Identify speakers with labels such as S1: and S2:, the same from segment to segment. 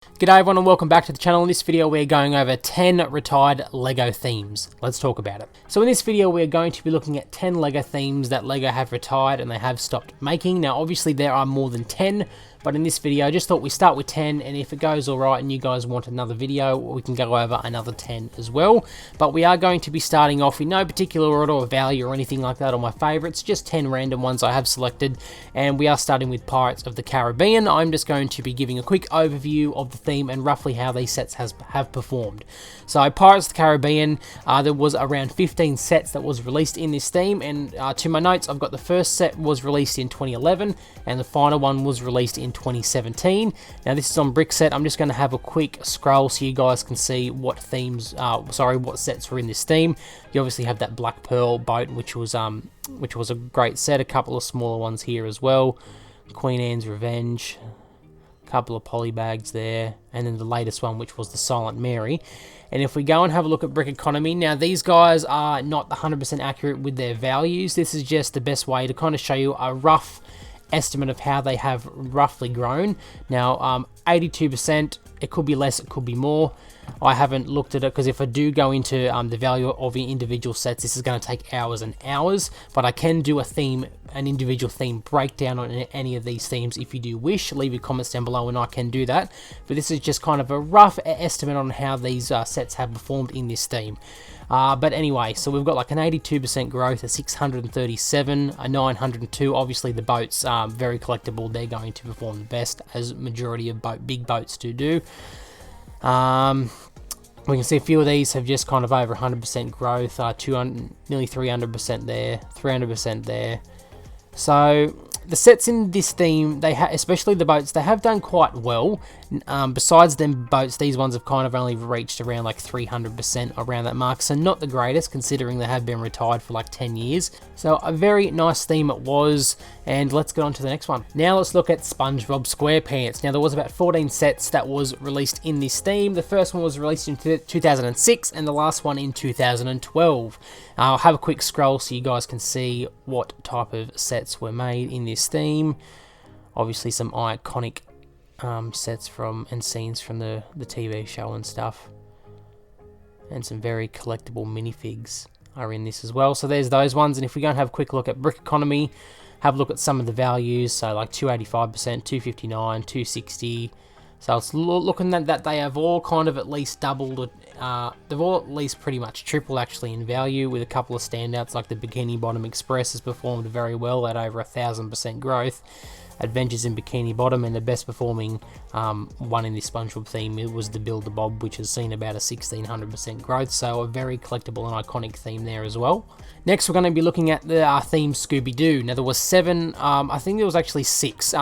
S1: G'day everyone and welcome back to the channel. In this video we're going over 10 retired LEGO themes. Let's talk about it. So in this video we're going to be looking at 10 LEGO themes that LEGO have retired and they have stopped making. Now obviously there are more than 10, but in this video I just thought we start with 10, and if it goes alright and you guys want another video, we can go over another 10 as well. But we are going to be starting off in no particular order or value or anything like that on my favourites, just 10 random ones I have selected, and we are starting with Pirates of the Caribbean. I'm just going to be giving a quick overview of the theme and roughly how these sets have performed. So Pirates of the Caribbean, there was around 15 sets that was released in this theme, and to my notes I've got the first set was released in 2011 and the final one was released in 2017. Now this is on Brickset. I'm just going to have a quick scroll so you guys can see what what sets were in this theme. You obviously have that Black Pearl boat, which was a great set. A couple of smaller ones here as well. Queen Anne's Revenge, couple of polybags there, and then the latest one, which was the Silent Mary. And if we go and have a look at Brick Economy, now these guys are not 100% accurate with their values. This is just the best way to kind of show you a rough estimate of how they have roughly grown. Now 82%, it could be less, it could be more. I haven't looked at it because if I do go into the value of the individual sets, this is going to take hours and hours, but I can do an individual theme breakdown on any of these themes if you do wish. Leave your comments down below and I can do that, but this is just kind of a rough estimate on how these sets have performed in this theme. But anyway, so we've got like an 82% growth, a 637, a 902. Obviously the boats are very collectible, they're going to perform the best, as majority of big boats do. We can see a few of these have just kind of over 100% growth, nearly 300% there, 300% there. So the sets in this theme, especially the boats, they have done quite well. Besides them boats, these ones have kind of only reached around like 300% around that mark, so not the greatest considering they have been retired for like 10 years. So a very nice theme it was, and let's get on to the next one. Now let's look at SpongeBob Squarepants. Now there was about 14 sets that was released in this theme. The first one was released in 2006 and the last one in 2012. I'll have a quick scroll so you guys can see what type of sets were made in this theme. Obviously some iconic sets and scenes from the TV show and stuff, and some very collectible minifigs are in this as well. So there's those ones, and if we go and have a quick look at Brick Economy, have a look at some of the values, so like 285%, 259, 260. So it's looking at that they have all kind of at least doubled, they've all at least pretty much tripled actually in value, with a couple of standouts like the Bikini Bottom Express has performed very well at over 1,000% growth. Adventures in Bikini Bottom, and the best performing one in this SpongeBob theme, it was the Build-A-Bob, which has seen about a 1,600% growth, so a very collectible and iconic theme there as well. Next we're going to be looking at the theme Scooby Doo. Now there was 7, I think there was actually 6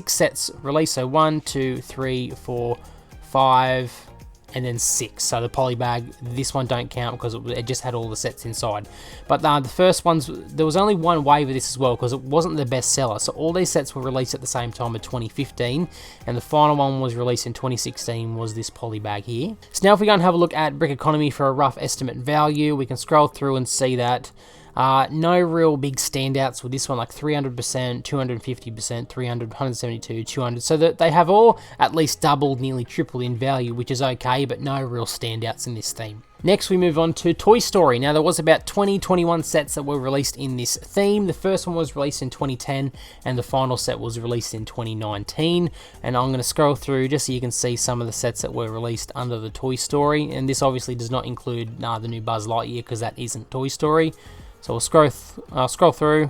S1: sets released, so 1, 2, 3, 4, 5, and then 6. So the polybag, this one don't count because it just had all the sets inside. But the first ones, there was only one wave of this as well because it wasn't the best seller. So all these sets were released at the same time in 2015, and the final one was released in 2016, was this polybag here. So now if we go and have a look at Brick Economy for a rough estimate value, we can scroll through and see that no real big standouts with this one, like 300%, 250%, 300, 172, 200. So that they have all at least doubled, nearly tripled in value, which is okay, but no real standouts in this theme. Next we move on to Toy Story. Now there was about 21 sets that were released in this theme. The first one was released in 2010 and the final set was released in 2019. And I'm going to scroll through just so you can see some of the sets that were released under the Toy Story. And this obviously does not include the new Buzz Lightyear because that isn't Toy Story. So we'll scroll through.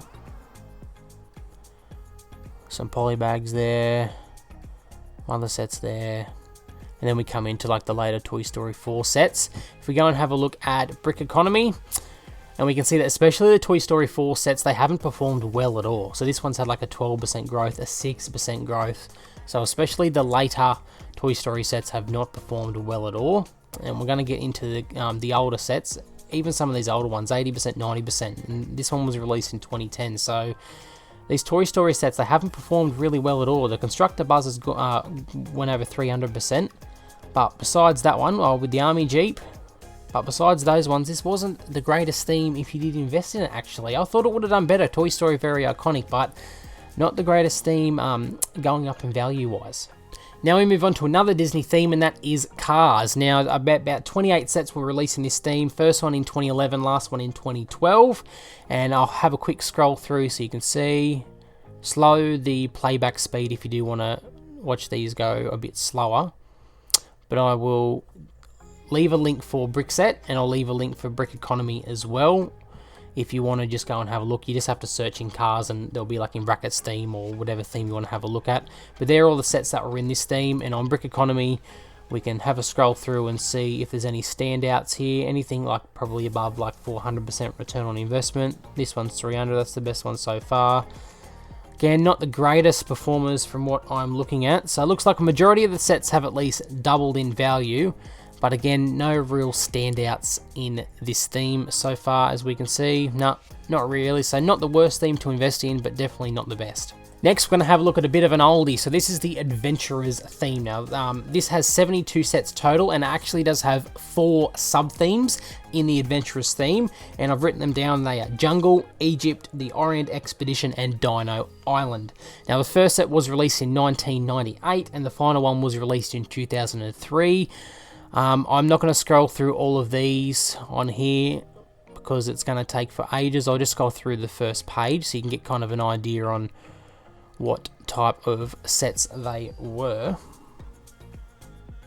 S1: Some polybags there, other sets there, and then we come into like the later Toy Story 4 sets. If we go and have a look at Brick Economy, and we can see that especially the Toy Story 4 sets, they haven't performed well at all. So this one's had like a 12% growth, a 6% growth. So especially the later Toy Story sets have not performed well at all. And we're going to get into the older sets. Even some of these older ones, 80%, 90%, and this one was released in 2010, so these Toy Story sets, they haven't performed really well at all. The Constructor Buzzers went over 300%, but besides that one, with the Army Jeep, but besides those ones, this wasn't the greatest theme if you did invest in it actually. I thought it would have done better. Toy Story, very iconic, but not the greatest theme going up in value-wise. Now we move on to another Disney theme, and that is Cars. Now, about 28 sets were released in this theme. First one in 2011, last one in 2012. And I'll have a quick scroll through so you can see. Slow the playback speed if you do want to watch these go a bit slower. But I will leave a link for Brick Set, and I'll leave a link for Brick Economy as well. If you want to just go and have a look, you just have to search in Cars and there'll be like in Brackets theme or whatever theme you want to have a look at. But they're all the sets that were in this theme, and on Brick Economy we can have a scroll through and see if there's any standouts here. Anything like probably above like 400% return on investment. This one's 300, that's the best one so far. Again, not the greatest performers from what I'm looking at. So it looks like a majority of the sets have at least doubled in value. But again, no real standouts in this theme so far, as we can see. No, not really. So not the worst theme to invest in, but definitely not the best. Next, we're going to have a look at a bit of an oldie. So this is the Adventurers theme. Now, this has 72 sets total, and it actually does have 4 sub-themes in the Adventurers theme. And I've written them down. They are Jungle, Egypt, the Orient Expedition, and Dino Island. Now, the first set was released in 1998, and the final one was released in 2003. I'm not going to scroll through all of these on here because it's going to take for ages. I'll just scroll through the first page so you can get kind of an idea on what type of sets they were.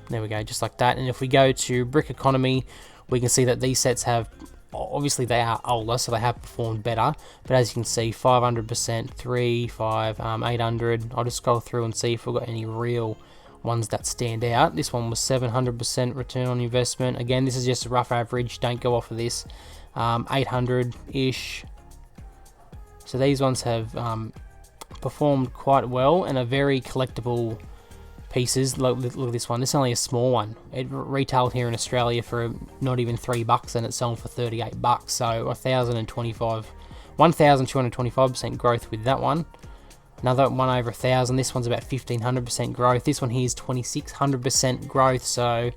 S1: There we go, just like that. And if we go to Brick Economy, we can see that these sets have, obviously they are older, so they have performed better. But as you can see, 500%, 3, 5, 800. I'll just scroll through and see if we've got any real ones that stand out. This one was 700% return on investment. Again, this is just a rough average, don't go off of this. 800-ish. So these ones have performed quite well and are very collectible pieces. Look at this one. This is only a small one. It retailed here in Australia for not even $3 and it's selling for $38. So 1,225% growth with that one. Another one over 1,000. This one's about 1,500% growth. This one here is 2,600% growth. So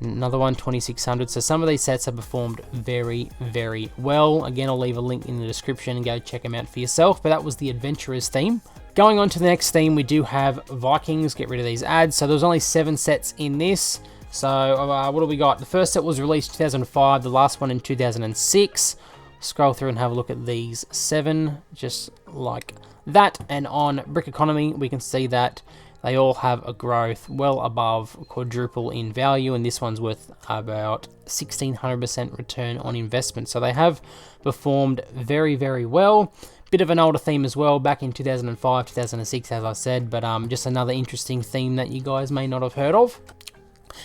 S1: another one, 2,600. So some of these sets have performed very, very well. Again, I'll leave a link in the description and go check them out for yourself. But that was the Adventurers theme. Going on to the next theme, we do have Vikings. Get rid of these ads. So there was only 7 sets in this. So what do we got? The first set was released in 2005. The last one in 2006. Scroll through and have a look at these 7, just like that. And on Brick Economy, we can see that they all have a growth well above quadruple in value, and this one's worth about 1,600% return on investment. So they have performed very, very well. Bit of an older theme as well, back in 2005, 2006, as I said, but just another interesting theme that you guys may not have heard of.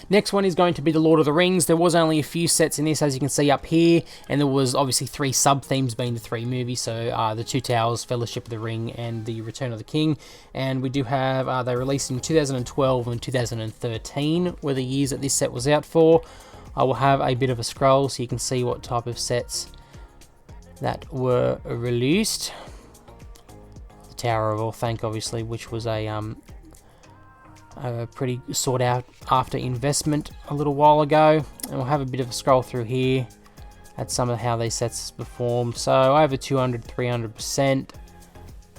S1: Next one is going to be the Lord of the Rings. There was only a few sets in this, as you can see up here, and there was obviously 3 sub-themes being the 3 movies, so the Two Towers, Fellowship of the Ring, and the Return of the King. And we do have, they released in 2012 and 2013 were the years that this set was out for. I will have a bit of a scroll so you can see what type of sets that were released. The Tower of Orthanc, obviously, which was a pretty sought out after investment a little while ago. And we'll have a bit of a scroll through here at some of how these sets performed. So over 200, 300%.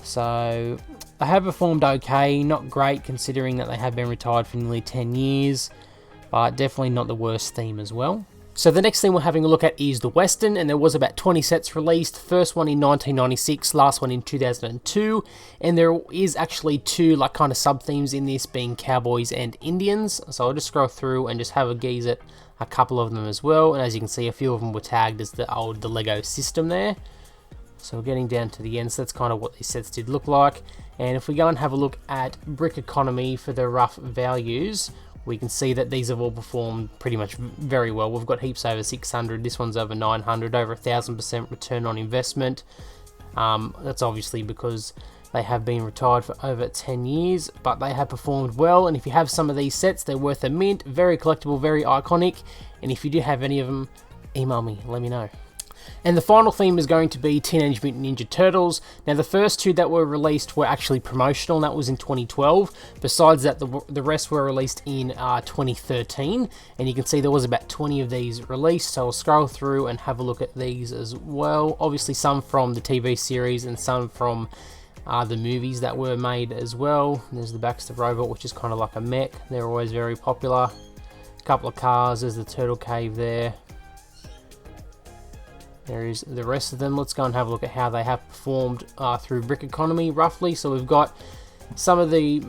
S1: So they have performed okay, not great considering that they have been retired for nearly 10 years, but definitely not the worst theme as well. So the next thing we're having a look at is the Western, and there was about 20 sets released. First one in 1996, last one in 2002, and there is actually 2 like kind of sub-themes in this, being cowboys and Indians. So I'll just scroll through and just have a gaze at a couple of them as well, and as you can see, a few of them were tagged as the Lego system there. So we're getting down to the end, so that's kind of what these sets did look like. And if we go and have a look at Brick Economy for the rough values, we can see that these have all performed pretty much very well. We've got heaps over 600, this one's over 900, over 1,000% return on investment. That's obviously because they have been retired for over 10 years, but they have performed well. And if you have some of these sets, they're worth a mint, very collectible, very iconic. And if you do have any of them, email me, let me know. And the final theme is going to be Teenage Mutant Ninja Turtles. Now, the first 2 that were released were actually promotional, and that was in 2012. Besides that, the rest were released in 2013. And you can see there was about 20 of these released, so I'll scroll through and have a look at these as well. Obviously, some from the TV series and some from the movies that were made as well. There's the Baxter robot, which is kind of like a mech. They're always very popular. A couple of cars. There's the Turtle Cave there. There is the rest of them. Let's go and have a look at how they have performed through brick economy, roughly. So we've got some of the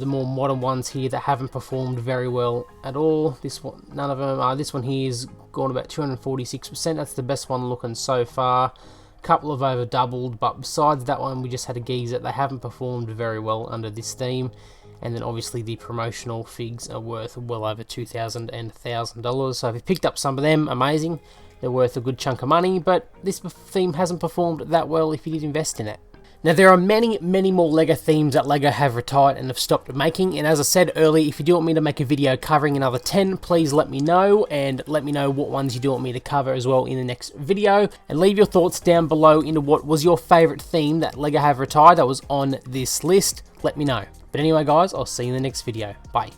S1: more modern ones here that haven't performed very well at all. This one, none of them. This one here is gone about 246%. That's the best one looking so far. A couple have over doubled, but besides that one, we just had a geezer. They haven't performed very well under this theme. And then obviously the promotional figs are worth well over $2,000 and $1,000. So if you picked up some of them, amazing. They're worth a good chunk of money, but this theme hasn't performed that well if you did invest in it. Now, there are many more LEGO themes that LEGO have retired and have stopped making, and as I said earlier, if you do want me to make a video covering another 10, please let me know, and let me know what ones you do want me to cover as well in the next video, and leave your thoughts down below into what was your favourite theme that LEGO have retired that was on this list. Let me know. But anyway guys, I'll see you in the next video. Bye.